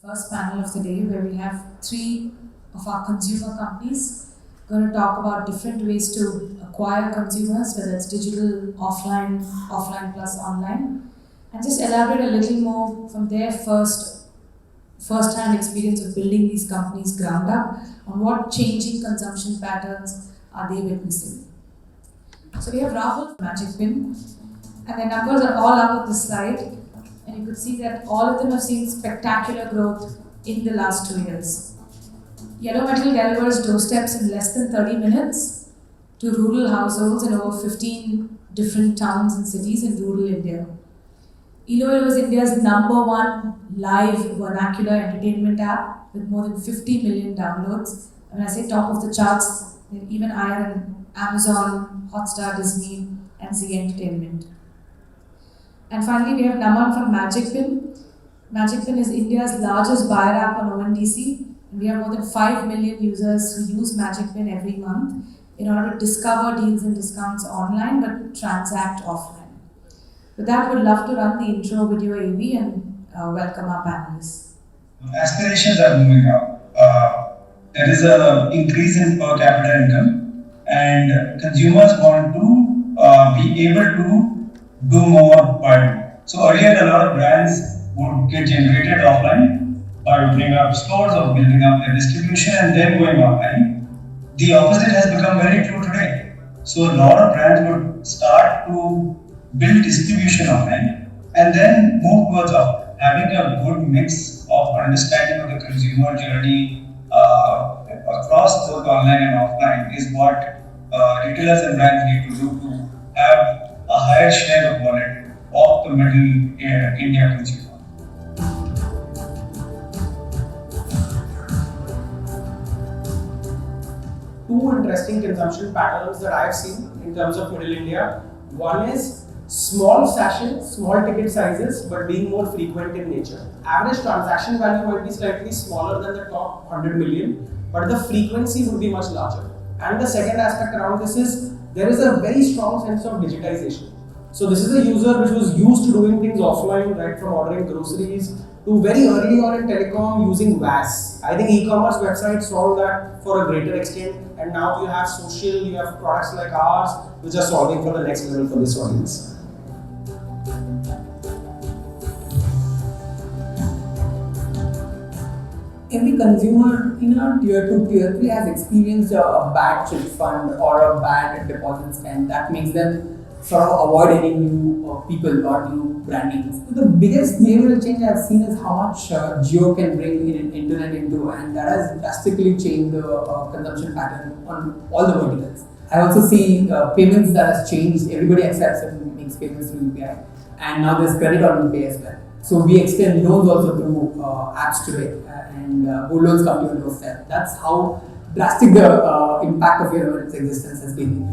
first panel of the day where we have three of our consumer companies going to talk about different ways to acquire consumers, whether it's digital, offline, offline plus online, and just elaborate a little more from their first-hand experience of building these companies ground up on what changing consumption patterns are they witnessing. So we have Rahul from Magic Pin, and their numbers are all up on the slide, and you could see that all of them have seen spectacular growth in the last 2 years. Yellow Metal delivers doorsteps in less than 30 minutes to rural households in over 15 different towns and cities in rural India. Iloilo is India's #1 live vernacular entertainment app with more than 50 million downloads. And when I say top of the charts, they're even higher than Amazon, Hotstar, Disney, and Z Entertainment. And finally, we have Naman from Magic Pin. Magic Pin is India's largest buyer app on ONDC. And we have more than 5 million users who use Magic Pin every month in order to discover deals and discounts online but transact offline. With that, we'd love to run the intro video AV and welcome our panelists. Aspirations are moving up. There is an increase in per capita income, and consumers want to be able to do more by doing. So earlier, a lot of brands would get generated offline by opening up stores or building up their distribution and then going online. The opposite has become very true today. So a lot of brands would start to build distribution online and then move towards having a good mix of understanding of the consumer journey across both online and offline is what retailers and brands need to do to have a higher share of wallet of the middle India consumer. Two interesting consumption patterns that I've seen in terms of middle India. One is small sachets, small ticket sizes, but being more frequent in nature. Average transaction value might be slightly smaller than the top 100 million, but the frequency would be much larger. And the second aspect around this is there is a very strong sense of digitization. So this is a user which was used to doing things offline, right from ordering groceries to very early on in telecom using VAS. I think e-commerce websites solve that for a greater extent, and now you have social, you have products like ours which are solving for the next level for this audience. Every consumer in a tier 2, tier 3 has experienced a bad chip fund or a bad deposit spend that makes them sort of avoid any new people or new brandings. The biggest behavioral change I've seen is how much Jio can bring in internet into, and that has drastically changed the consumption pattern on all the verticals. I also see payments that has changed. Everybody accepts and makes payments through UPI, and now there's credit on UPI as well. So we extend loans also through apps today, and gold loans come to your doorstep. That's how drastic the impact of your existence has been.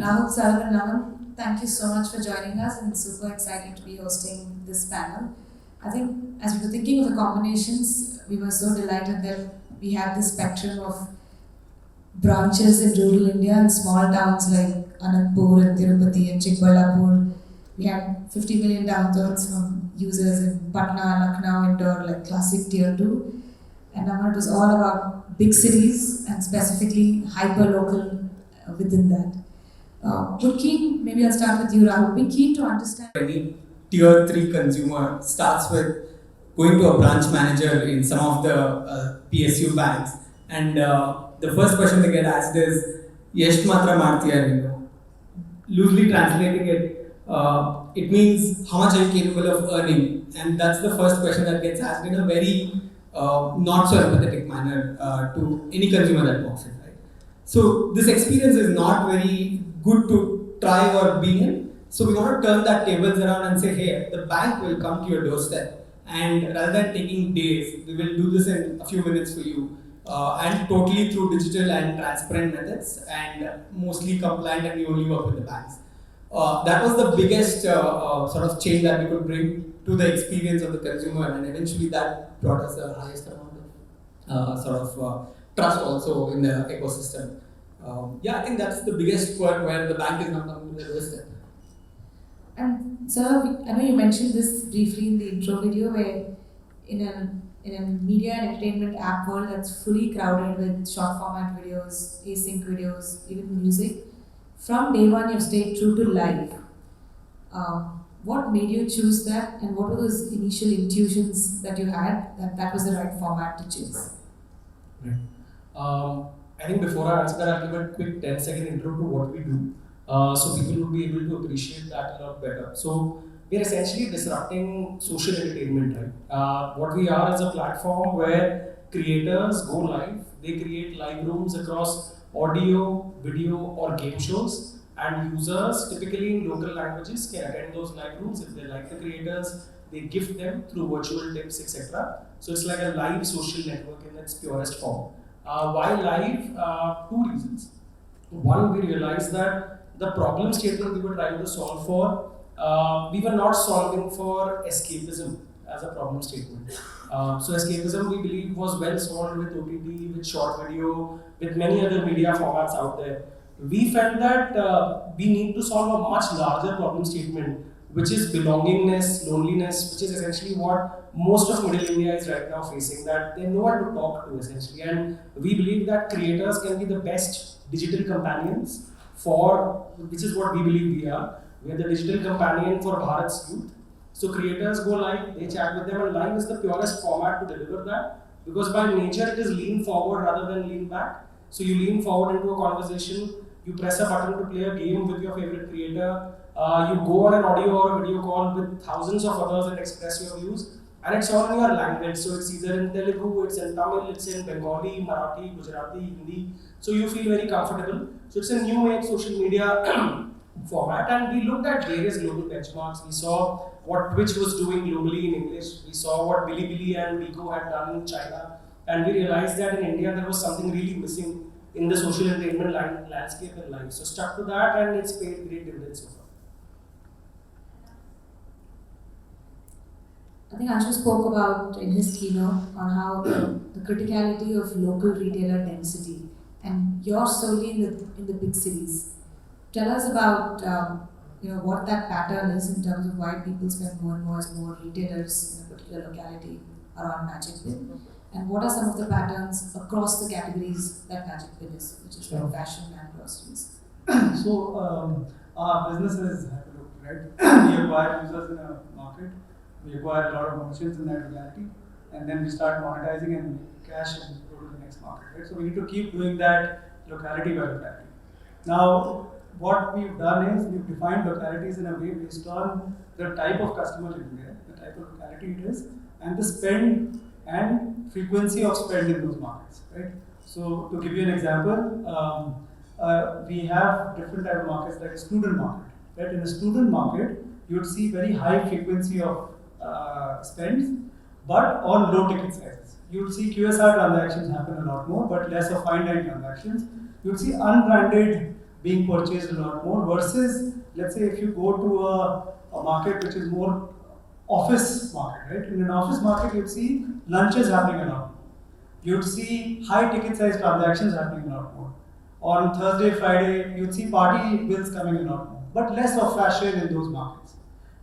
Rahul, Sullivan, Naman, thank you so much for joining us, and super excited to be hosting this panel. I think as we were thinking of the combinations, we were so delighted that we have this spectrum of branches in rural India and small towns like Anandpur and Tirupati and Chikballapur. We had 50 million downloads from users in Patna, Lucknow, Indore, like classic tier 2. And Naman, it was all about big cities and specifically hyper-local within that. We're keen, maybe I'll start with you, Rahul. We're keen to understand. Any tier 3 consumer starts with going to a branch manager in some of the PSU banks, and the first question they get asked is, "ಎಷ್ಟು ಮಾತ್ರ ಮಾಡ್ತೀಯಾ ನೀನು?" Loosely translating it, it means how much are you capable of earning, and that's the first question that gets asked in a very not so empathetic manner to any consumer that walks in, right? So this experience is not very good to try or be in. So we want to turn that tables around and say, hey, the bank will come to your doorstep, and rather than taking days, we will do this in a few minutes for you. and totally through digital and transparent methods, and mostly compliant, and we only work with the banks. That was the biggest sort of change that we could bring to the experience of the consumer, and eventually that brought us the highest amount of trust also in the ecosystem. I think that's the biggest point where the bank is not coming to the doorstep. And sir, I know you mentioned this briefly in the intro video, where in a media and entertainment app world that's fully crowded with short format videos, async videos, even music, from day one you've stayed true to life. What made you choose that, and what were those initial intuitions that you had that was the right format to choose? Right. I think before I answer that, I'll give a quick 10-second intro to what we do, so people will be able to appreciate that a lot better. So we are essentially disrupting social entertainment, right? What we are is a platform where creators go live. They create live rooms across audio, video, or game shows, and users, typically in local languages, can attend those live rooms. If they like the creators, they gift them through virtual tips, etc. So it's like a live social network in its purest form. Why live? Two reasons. One, we realized that the problem statement we were trying to solve for, we were not solving for escapism as a problem statement. So escapism, we believe, was well solved with OTT, with short video, with many other media formats out there. We felt that we need to solve a much larger problem statement, which is belongingness, loneliness, which is essentially what most of Middle India is right now facing, that they have no one to talk to essentially. And we believe that creators can be the best digital companions which is what we believe we are. We are the digital companion for Bharat's youth. So creators go live, they chat with them, and live is the purest format to deliver that, because by nature it is lean forward rather than lean back. So you lean forward into a conversation, you press a button to play a game with your favorite creator, you go on an audio or a video call with thousands of others and express your views, and it's all in your language. So it's either in Telugu, it's in Tamil, it's in Bengali, Marathi, Gujarati, Hindi. So you feel very comfortable. So it's a new age social media format, and we looked at various global benchmarks. We saw what Twitch was doing globally in English. We saw what Bilibili and Bigo had done in China, and we realized that in India there was something really missing in the social entertainment landscape and life. So stuck to that, and it's paid great dividends so far. I think Anshu spoke about in his keynote on how the criticality of local retailer density, and you're solely in the big cities. Tell us about what that pattern is in terms of why people spend more and more as more retailers in a particular locality around Magic Bin, and what are some of the patterns across the categories that Magic Bin is, which is like fashion and groceries. So our business is hyperlocal, right? We acquire users in a market, we acquire a lot of merchants in that locality, and then we start monetizing and make cash and go to the next market, right? So we need to keep doing that locality by locality. Now, what we've done is we've defined localities in a way based on the type of customer living there, the type of locality it is, and the spend and frequency of spend in those markets, right? So to give you an example, we have different type of markets like a student market, right? In a student market, you would see very high frequency of spends, but on low ticket sizes. You would see QSR transactions happen a lot more, but less of fine dine transactions. You would see unbranded being purchased a lot more versus, let's say, if you go to a market which is more office market, right? In an office market, you'd see lunches happening a lot more. You'd see high ticket size transactions happening a lot more. On Thursday, Friday, you'd see party bills coming a lot more, but less of fashion in those markets.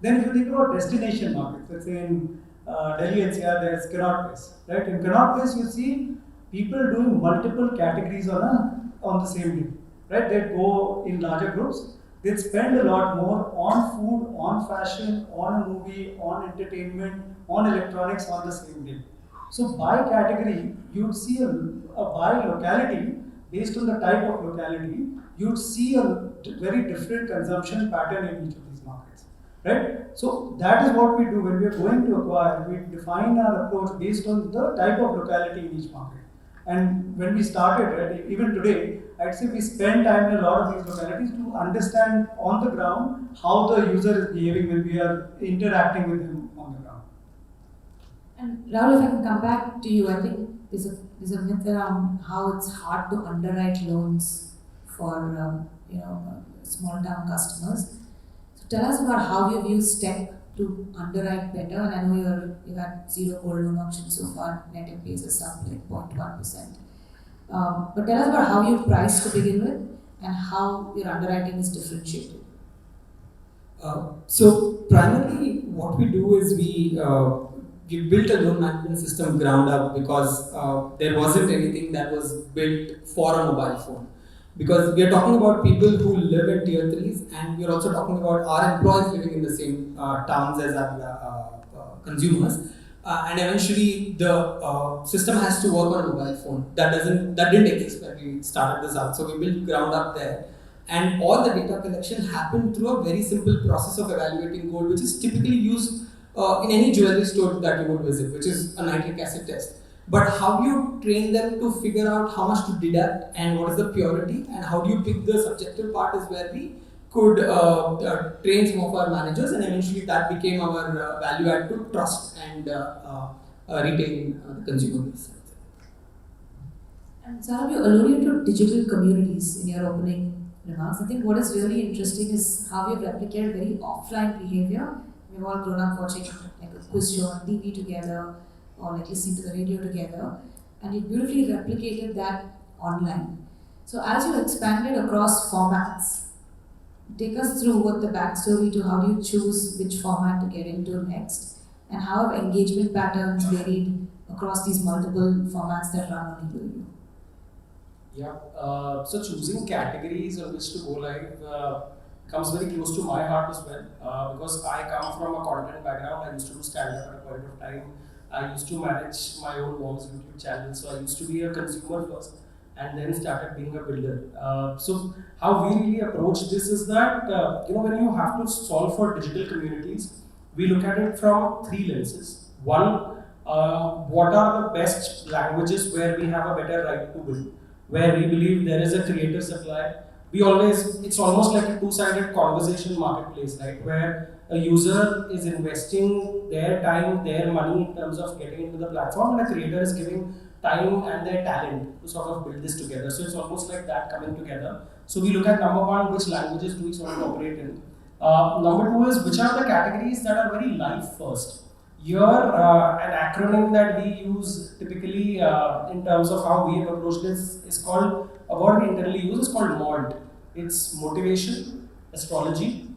Then if you think about destination markets, let's say in Delhi NCR, there's Connaught Place, right? In Connaught Place, you see people doing multiple categories on the same day, right? They'd go in larger groups. They'd spend a lot more on food, on fashion, on a movie, on entertainment, on electronics on the same day. So by category, you'd see a by locality, based on the type of locality, you'd see a very different consumption pattern in each of these markets, right? So that is what we do when we are going to acquire. We define our approach based on the type of locality in each market. And when we started, right, even today, I'd say we spend time in a lot of these localities to understand on the ground how the user is behaving when we are interacting with him on the ground. And Rahul, if I can come back to you, I think there's a myth around how it's hard to underwrite loans for small town customers. So tell us about how you've used tech to underwrite better. And I know you've had zero gold loan auction so far. Net NPAs is up like 0.1%. But tell us about how you've priced to begin with and how your underwriting is differentiated. So primarily, what we do is we built a loan management system ground up because there wasn't anything that was built for a mobile phone. Because we are talking about people who live in tier 3s, and we are also talking about our employees living in the same towns as our consumers. And eventually, the system has to work on a mobile phone. That didn't exist when we started this out. So we built ground up there. And all the data collection happened through a very simple process of evaluating gold, which is typically used in any jewelry store that you would visit, which is a nitric acid test. But how do you train them to figure out how much to deduct and what is the purity, and how do you pick the subjective part is where we could train some of our managers, and eventually that became our value add to trust and retain the consumer base. And Sarab, you alluded to digital communities in your opening remarks. I think what is really interesting is how we've replicated very offline behavior. We've all grown up watching like a quiz show on TV together or like listening to the radio together, and you beautifully replicated that online. So as you expanded across formats, take us through what the backstory to how do you choose which format to get into next, and how have engagement patterns varied across these multiple formats that run on eDoYo? Yeah, so choosing categories on which to go live comes very close to my heart as well, because I come from a content background. I used to do stand-up at a point of time. I used to manage my own mom's YouTube channel, so I used to be a consumer first and then started being a builder. So how we really approach this is that, when you have to solve for digital communities, we look at it from three lenses. One, what are the best languages where we have a better right to win, where we believe there is a creative supply. It's almost like a two-sided conversation marketplace, right? Where a user is investing their time, their money in terms of getting into the platform, and a creator is giving time and their talent to sort of build this together. So it's almost like that coming together. So we look at number one, which languages do we sort of operate in? Number two is which are the categories that are very live first. Here, an acronym that we use typically in terms of how we have approached this is called, a word we internally use is called MOLT. It's motivation, astrology,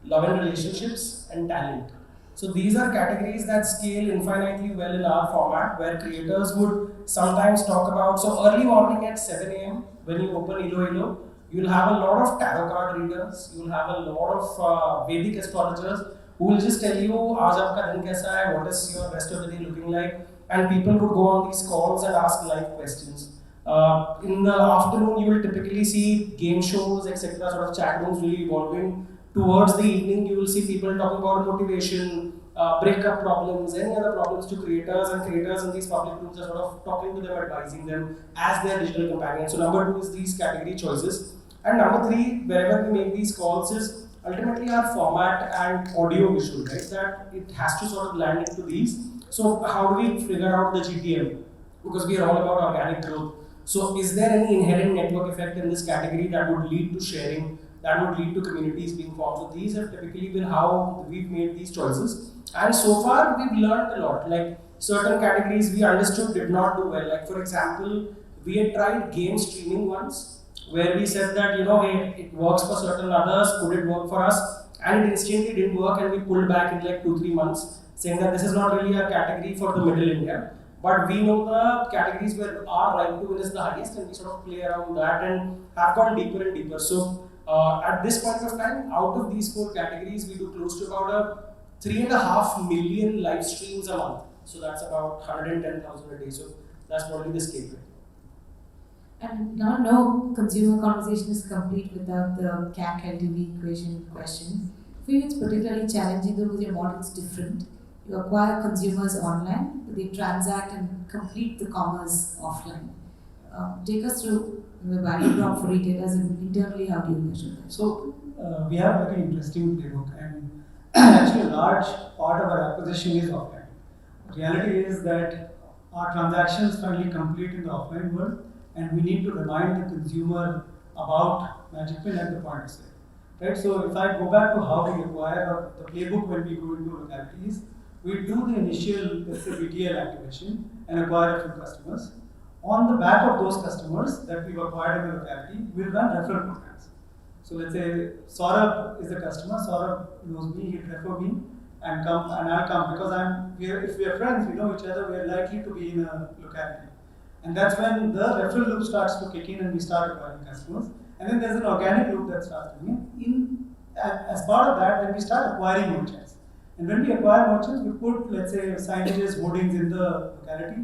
love and relationships, and talent. So these are categories that scale infinitely well in our format, where creators would sometimes talk about, so early morning at 7 a.m. when you open eDoYo, you'll have a lot of tarot card readers, you'll have a lot of Vedic astrologers who will just tell you, aaj aapka din kaisa hai, what is your rest of the day looking like, and people would go on these calls and ask live questions. In the afternoon, you will typically see game shows, etc., sort of chat rooms really evolving. Towards the evening, you will see people talking about motivation, breakup problems, any other problems to creators, and creators in these public rooms are sort of talking to them, advising them as their digital companion. So number two is these category choices. And number three, wherever we make these calls, is ultimately our format and audio visual, right? That it has to sort of land into these. So how do we figure out the GTM? Because we are all about organic growth. So is there any inherent network effect in this category that would lead to sharing, that would lead to communities being formed? So these have typically been how we've made these choices. And so far we've learned a lot. Like certain categories we understood did not do well. Like for example, we had tried game streaming once, where we said that, hey, it works for certain others, could it work for us? And it instantly didn't work, and we pulled back in like 2-3 months, saying that this is not really a category for the middle India. But we know the categories where our right to win is the highest, and we sort of play around that and have gone deeper and deeper. So at this point of time, out of these 4 categories, we do close to about 3.5 million live streams a month. So that's about 110,000 a day. So that's probably the scale. And now no consumer conversation is complete without the CAC LTV equation question. For you, it's particularly challenging because your model is different. You acquire consumers online, but they transact and complete the commerce offline. Take us through the value prop for retailers, and internally how do you measure that? So we have a very interesting playbook, and actually a large part of our acquisition is offline. The reality is that our transactions finally complete in the offline world, and we need to remind the consumer about Magic Pin at the point of sale. Right? So if I go back to how we acquire or the playbook when we go into localities, we do the initial, let's say, BTL activation and acquire a few customers. On the back of those customers that we've acquired in the locality, we'll run referral programs. So let's say Saurabh is a customer, Saurabh knows me, he'll refer me and I'll come because if we are friends, we know each other, we are likely to be in a locality. And that's when the referral loop starts to kick in and we start acquiring customers. And then there's an organic loop that starts coming in. As part of that, then we start acquiring merchants. And when we acquire merchants, we put, let's say, signages, hoardings in the locality.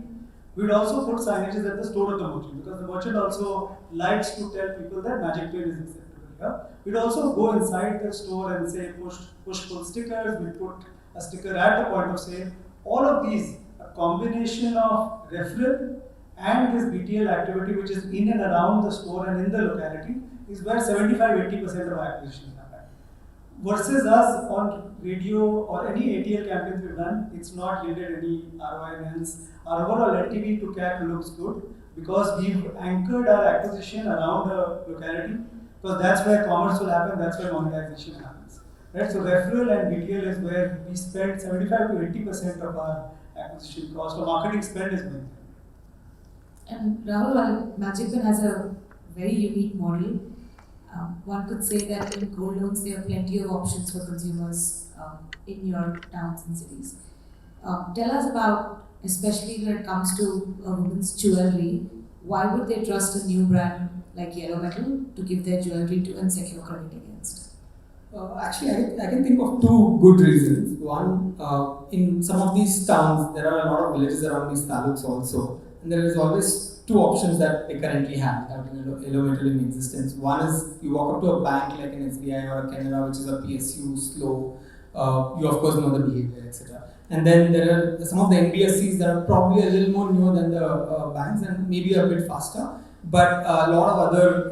We'd also put signages at the store of the merchant because the merchant also likes to tell people that Magic Pin is acceptable here. We'd also go inside the store and say push pull stickers, we put a sticker at the point of sale. All of these, a combination of referral and this BTL activity which is in and around the store and in the locality is where 75-80% of acquisitions happen. Versus us on radio or any ATL campaigns we've done, it's not yielded any ROI, hence our overall LTV to CAC looks good because we've anchored our acquisition around a locality because that's where commerce will happen, that's where monetization happens. Right? So referral and BTL is where we spend 75-80% of our acquisition cost or marketing spend is going. And Rahul, while Magic Pin has a very unique model, one could say that in gold loans there are plenty of options for consumers in your towns and cities. Tell us about, especially when it comes to a woman's jewelry, why would they trust a new brand like Yellow Metal to give their jewelry to and secure credit against? Actually, I can think of two good reasons. One, in some of these towns, there are a lot of villages around these taluks also. And there is always two options that they currently have Yellow Metal in existence. One is you walk up to a bank like an SBI or a Canada, which is a PSU, slow. You of course know the behavior, etc. And then there are some of the NBFCs that are probably a little more newer than the banks and maybe a bit faster, but a lot of other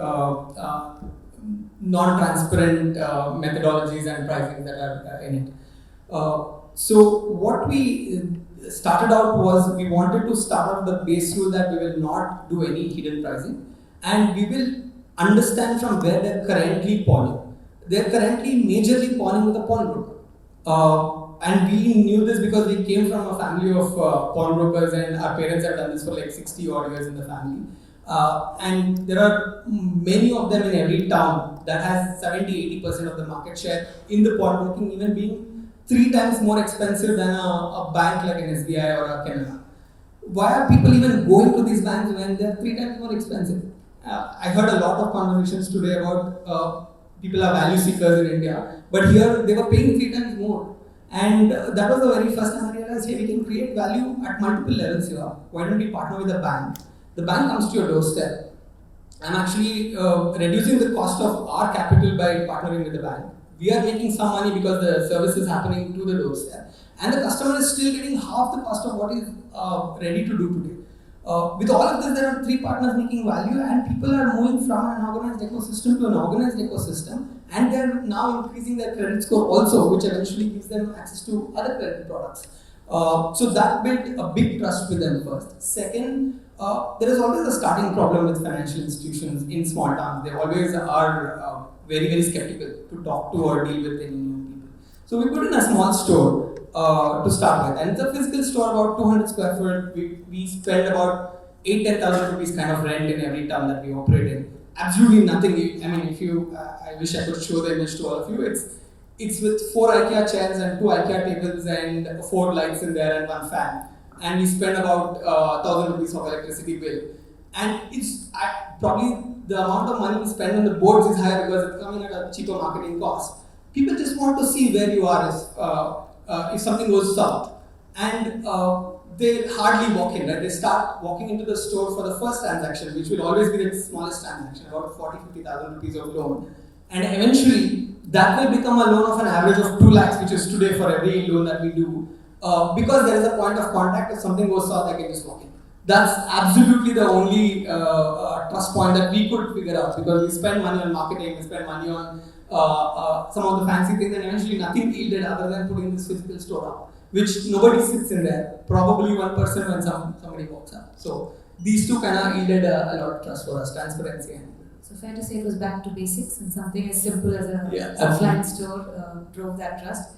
non-transparent methodologies and pricing that are in it. So what we started out was we wanted to start off the base rule that we will not do any hidden pricing and we will understand from where they're currently pawning. They're currently majorly pawning with a pawnbroker. And we knew this because we came from a family of pawnbrokers and our parents have done this for like 60 odd years in the family. And there are many of them in every town that has 70-80% of the market share in the pawnbroking, even being 3 times more expensive than a bank like an SBI or a Canada. Why are people even going to these banks when they're 3 times more expensive? I heard a lot of conversations today about people are value seekers in India, but here they were paying 3 times more. And that was the very first time I realized, hey, we can create value at multiple levels here. Why don't we partner with a bank? The bank comes to your doorstep. I'm actually reducing the cost of our capital by partnering with the bank. We are making some money because the service is happening to the doorstep. And the customer is still getting half the cost of what is ready to do today. With all of this, there are 3 partners making value and people are moving from an unorganized ecosystem to an organized ecosystem and they're now increasing their credit score also, which eventually gives them access to other credit products. So that built a big trust with them first. Second, there is always a starting problem with financial institutions in small towns. They always are very, very skeptical to talk to or deal with any new people. So we put in a small store to start with, and it's a physical store about 200 square foot. We spend about 8,000-10,000 rupees kind of rent in every town that we operate in. Absolutely nothing. I mean, if you, I wish I could show the image to all of you. It's with 4 IKEA chairs and 2 IKEA tables and 4 lights in there and 1 fan. And we spend about 1,000 rupees of electricity bill. And it's probably the amount of money we spend on the boards is higher because it's coming at a cheaper marketing cost. People just want to see where you are if something goes south. And they hardly walk in, right? They start walking into the store for the first transaction, which will always be the smallest transaction, about 40,000-50,000 rupees of loan. And eventually, that will become a loan of an average of 2 lakhs, which is today for every loan that we do. Because there is a point of contact, if something goes south, I can just walk in. That's absolutely the only trust point that we could figure out because we spend money on marketing, we spend money on some of the fancy things and eventually nothing yielded other than putting this physical store up. which nobody sits in there. Probably one person when somebody walks up. So these two kind of yielded a lot of trust for us, transparency and. So fair to say it was back to basics, and something as simple as a absolutely. offline store drove that trust.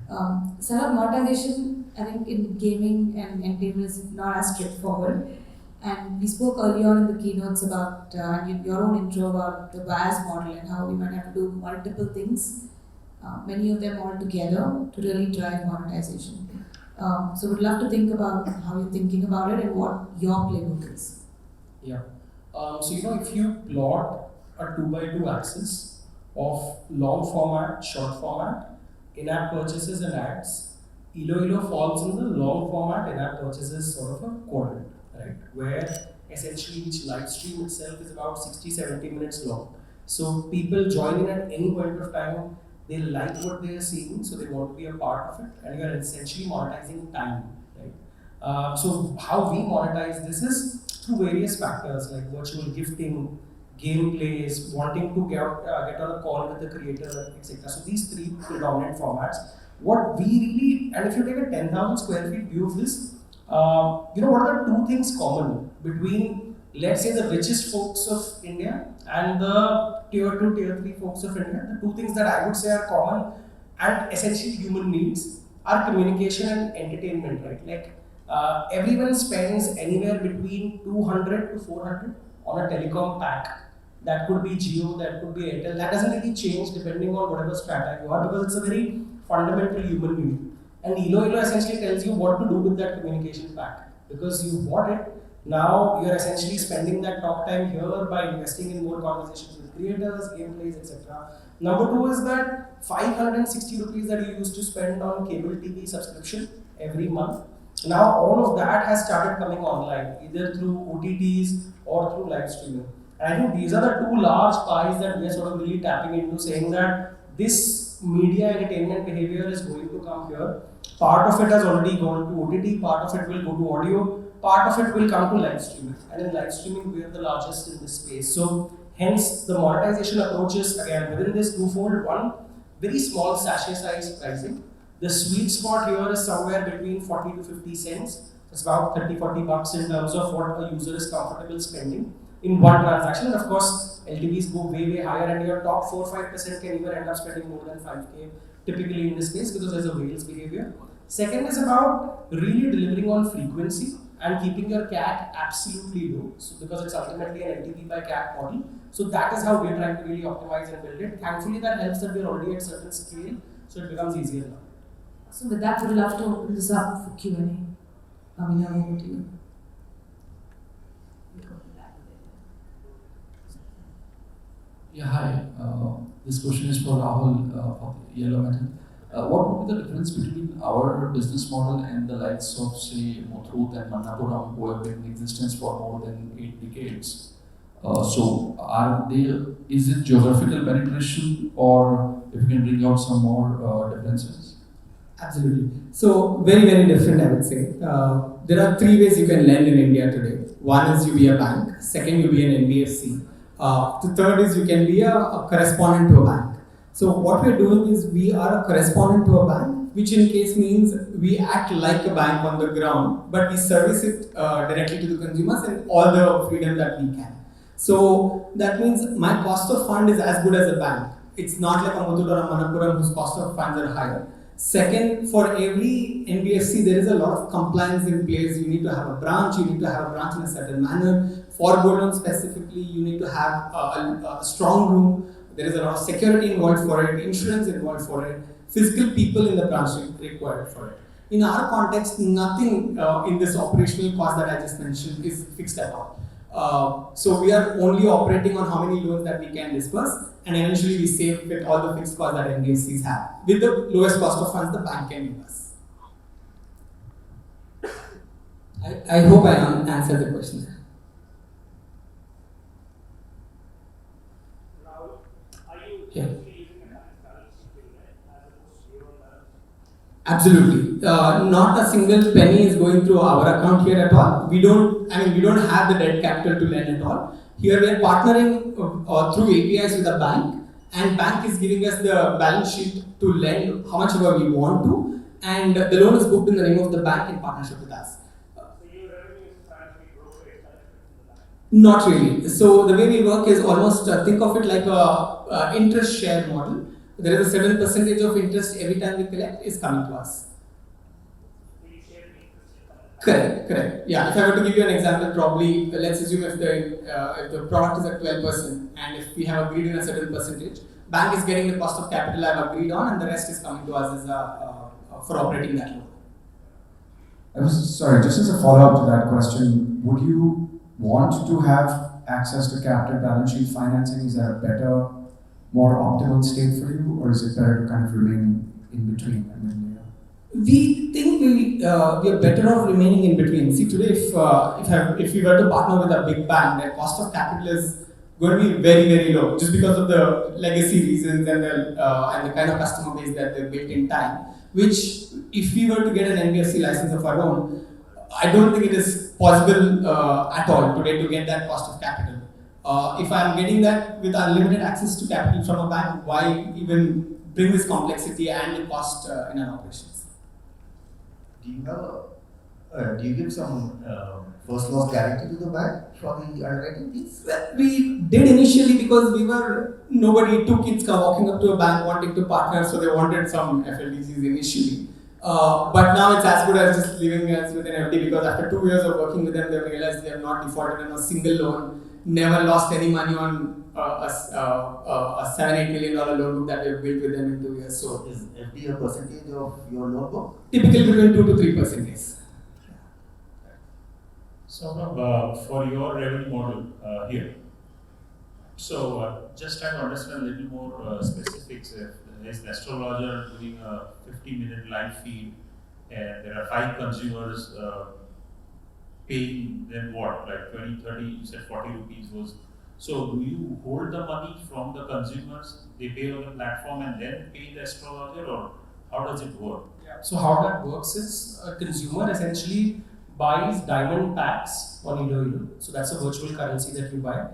Saurabh, monetization, I think in gaming and entertainment is not as straightforward. And we spoke earlier on in the keynotes about your own intro about the buyer's model and how we might have to do multiple things, many of them all together to really drive monetization. So we'd love to think about how you're thinking about it and what your playbook is. Yeah. So if you plot a 2x2 axis of long format, short format, in-app purchases and ads, Elo falls in the long format in-app purchases sort of a quadrant, right? Where essentially each live stream itself is about 60-70 minutes long. So people join in at any point of time, they like what they are seeing, so they want to be a part of it, and you are essentially monetizing time, right? So how we monetize this is through various factors like virtual gifting, gameplays, wanting to get on a call with the creator, etc. So these three predominant formats. What we really, and if you take a 10,000 square feet view of this, what are the two things common between, let's say, the richest folks of India and the tier 2, tier 3 folks of India? The two things that I would say are common and essentially human needs are communication and entertainment, right? Like everyone spends anywhere between 200 to 400 on a telecom pack. That could be Jio, that could be Airtel. That doesn't really change depending on whatever strata you are, because it's a very fundamental human need. And Elo essentially tells you what to do with that communication pack. Because you bought it, now you're essentially spending that talk time here by investing in more conversations with creators, gameplays, etc. Number two is that 560 rupees that you used to spend on cable TV subscription every month. Now all of that has started coming online, either through OTTs or through live streaming. And I think these are the two large pies that we are sort of really tapping into, saying that this media entertainment behavior is going to come here. Part of it has already gone to OTT, part of it will go to audio, part of it will come to live streaming. And in live streaming, we are the largest in this space. So hence the monetization approach is again within this twofold. One, very small sachet size pricing. The sweet spot here is somewhere between 40 to 50 cents. It's about 30-40 bucks in terms of what a user is comfortable spending in one transaction. And of course, LTVs go way, way higher, and your top 4-5% can even end up spending more than 5K typically in this space because there's a whales behavior. Second is about really delivering on frequency and keeping your CAC absolutely low. So because it's ultimately an LTV by CAC model. So that is how we're trying to really optimize and build it. Thankfully, that helps that we're already at certain scale, so it becomes easier now. So with that, we'd love to open this up for Q&A. Amina, over to you. Yeah, hi. This question is for Rahul of Yellow Metal. What would be the difference between our business model and the likes of, say, Muthoot and Manappuram, who have been in existence for more than 8 decades? So, is it geographical penetration, or if you can bring out some more differences? Absolutely. So very, very different, I would say. There are three ways you can lend in India today. One is you be a bank. Second, you be an NBFC. The third is you can be a correspondent to a bank. So what we're doing is we are a correspondent to a bank, which in case means we act like a bank on the ground, but we service it directly to the consumers and all the freedom that we can. So that means my cost of fund is as good as a bank. It's not like a Muthoot or a Manappuram whose cost of funds are higher. Second, for every NBFC, there is a lot of compliance in place. You need to have a branch, you need to have a branch in a certain manner. For gold loan specifically, you need to have a strong room. There is a lot of security involved for it, insurance involved for it, physical people in the branch required for it. In our context, nothing in this operational cost that I just mentioned is fixed at all. So we are only operating on how many loans that we can disburse, and eventually we save with all the fixed costs that NBFCs have. With the lowest cost of funds the bank can give us. I hope I answered the question. Yeah. Absolutely. Not a single penny is going through our account here at all. We don't have the debt capital to lend at all. Here we are partnering through APIs with a bank, and bank is giving us the balance sheet to lend how much ever we want to. and the loan is booked in the name of the bank in partnership with us. Not really. So the way we work is almost think of it like a interest share model. There is a certain percentage of interest every time we collect is coming to us. Correct. Yeah, if I were to give you an example, probably let's assume if the product is at 12% and if we have agreed in a certain percentage, bank is getting the cost of capital I've agreed on, and the rest is coming to us as for operating that loan. I was sorry, just as a follow-up to that question, would you want to have access to captive balance sheet financing? Is that a better, more optimal state for you, or is it better to kind of remain in between? We think we are better off remaining in between. See, today, if we were to partner with a big bank, their cost of capital is going to be very, very low, just because of the legacy reasons and the kind of customer base that they've built in time. Which, if we were to get an NBFC license of our own, I don't think it is possible at all today to get that cost of capital. If I'm getting that with unlimited access to capital from a bank, why even bring this complexity and the cost in our operations? Do you give some first loss guarantee to the bank for the underwriting piece? Well, we did initially because two kids walking up to a bank wanting to partner, so they wanted some FLDCs initially. But now it's as good as just leaving us with an FD, because after 2 years of working with them, they realized they have not defaulted on a single loan, never lost any money on a $7-8 million loan book that we have built with them in 2 years. So is FD a percentage of your loan book? Typically between 2 to 3%. So, for your revenue model here, so just trying to understand a little more specifics. If there's an astrologer doing a 50-minute live feed, and there are 5 consumers paying them what, like 20, 30, you said 40 rupees was. So do you hold the money from the consumers, they pay on the platform and then pay the astrologer, or how does it work? Yeah. So how that works is a consumer essentially buys diamond packs on Elo. So that's a virtual currency that you buy.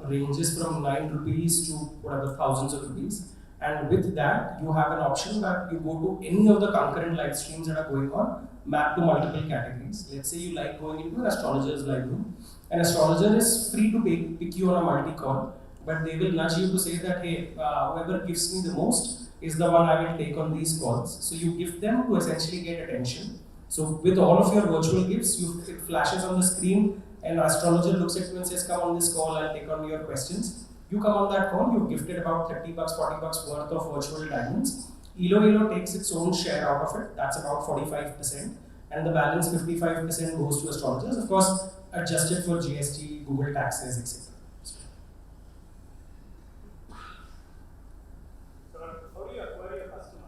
Ranges from 9 rupees to whatever thousands of rupees. And with that, you have an option that you go to any of the concurrent live streams that are going on, map to multiple categories. Let's say you like going into an astrologer's live room. An astrologer is free to pick you on a multi-call, but they will nudge you to say that, hey, whoever gives me the most is the one I will take on these calls. So you gift them to essentially get attention. So with all of your virtual gifts, it flashes on the screen, and an astrologer looks at you and says, come on this call, I'll take on your questions. You come on that call, you've gifted about $30, $40 worth of virtual diamonds. Elo takes its own share out of it, that's about 45%, and the balance 55% goes to astrologers, of course, adjusted for GST, Google taxes, etc. So, how do you acquire your customer?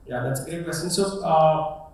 Yeah, that's a great question. So,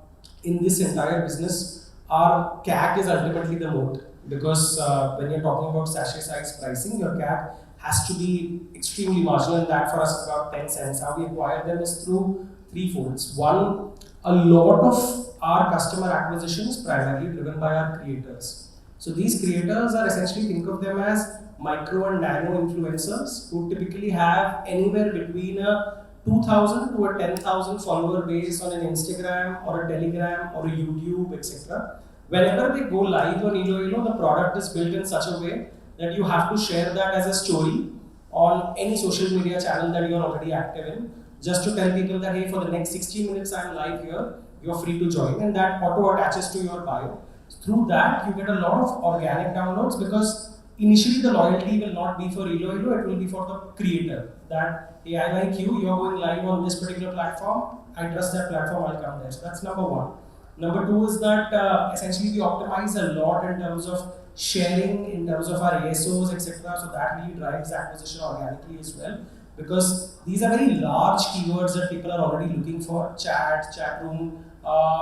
in this entire business, our CAC is ultimately the moat, because when you're talking about sachet size pricing, your CAC has to be extremely marginal, and that for us is about 10 cents. How we acquire them is through 3 folds. One, a lot of our customer acquisition is primarily driven by our creators. So these creators are essentially, think of them as micro and nano influencers who typically have anywhere between a 2,000 to a 10,000 follower base on an Instagram or a Telegram or a YouTube, etc. Whenever they go live on Elo, the product is built in such a way that you have to share that as a story on any social media channel that you are already active in, just to tell people that, hey, for the next 60 minutes I'm live here, you're free to join, and that auto attaches to your bio. Through that, you get a lot of organic downloads, because initially the loyalty will not be for Elo, it will be for the creator. That, hey, I like you, you're going live on this particular platform, I trust that platform, I'll come there. So that's number one. Number two is that essentially we optimize a lot in terms of sharing, in terms of our ASOs, etc. So that really drives acquisition organically as well, because these are very large keywords that people are already looking for: chat room,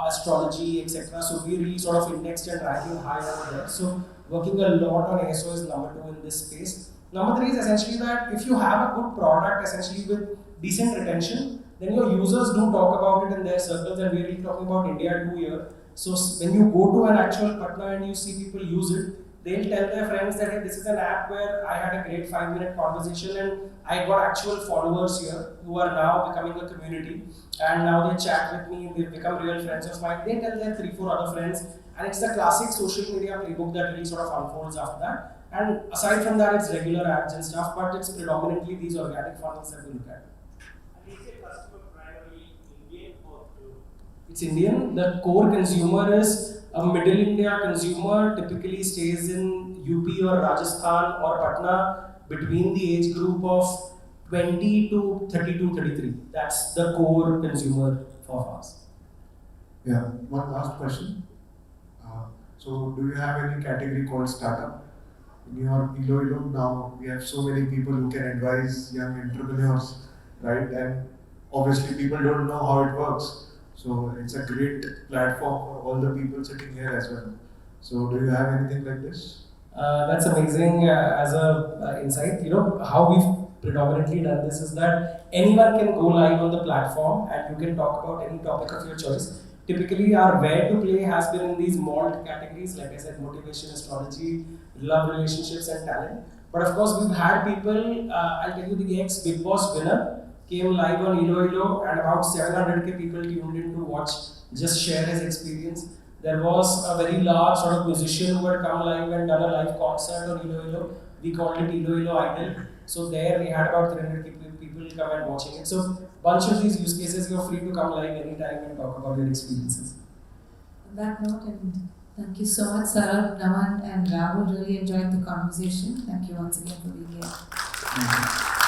astrology, etc. So we really sort of indexed and ranking high over there. So working a lot on ASO is number 2 in this space. Number 3 is essentially that if you have a good product, essentially with decent retention, then your users do talk about it in their circles, and we're really talking about India 2 here. So when you go to an actual partner and you see people use it, they'll tell their friends that hey, this is an app where I had a great 5-minute conversation and I got actual followers here who are now becoming a community, and now they chat with me, they've become real friends of mine. They tell their 3-4 other friends, and it's the classic social media playbook that really sort of unfolds after that. And aside from that, it's regular ads and stuff, but it's predominantly these organic funnels that we look at. It's Indian. The core consumer is a middle India consumer, typically stays in UP or Rajasthan or Patna between the age group of 20 to 32, 33. That's the core consumer for us. Yeah, one last question. So, do you have any category called startup? In your Ilo now, we have so many people who can advise young entrepreneurs, right? And obviously, people don't know how it works. So, it's a great platform for all the people sitting here as well. So, do you have anything like this? That's amazing as a insight. You know, how we've predominantly done this is that anyone can go live on the platform and you can talk about any topic of your choice. Typically, our where to play has been in these mold categories, like I said, motivation, astrology, love, relationships, and talent. But of course, we've had people, I'll tell you the ex Big Boss winner came live on Ilo, and about 700k people tuned in to watch, just share his experience. There was a very large sort of musician who had come live and done a live concert on Ilo. We called it Ilo Idol. So there we had about 300 people come and watching it. So bunch of these use cases, you're free to come live anytime and talk about your experiences. On that note, and thank you so much, Sarah, Naman, and Rahul. Really enjoyed the conversation. Thank you once again for being here.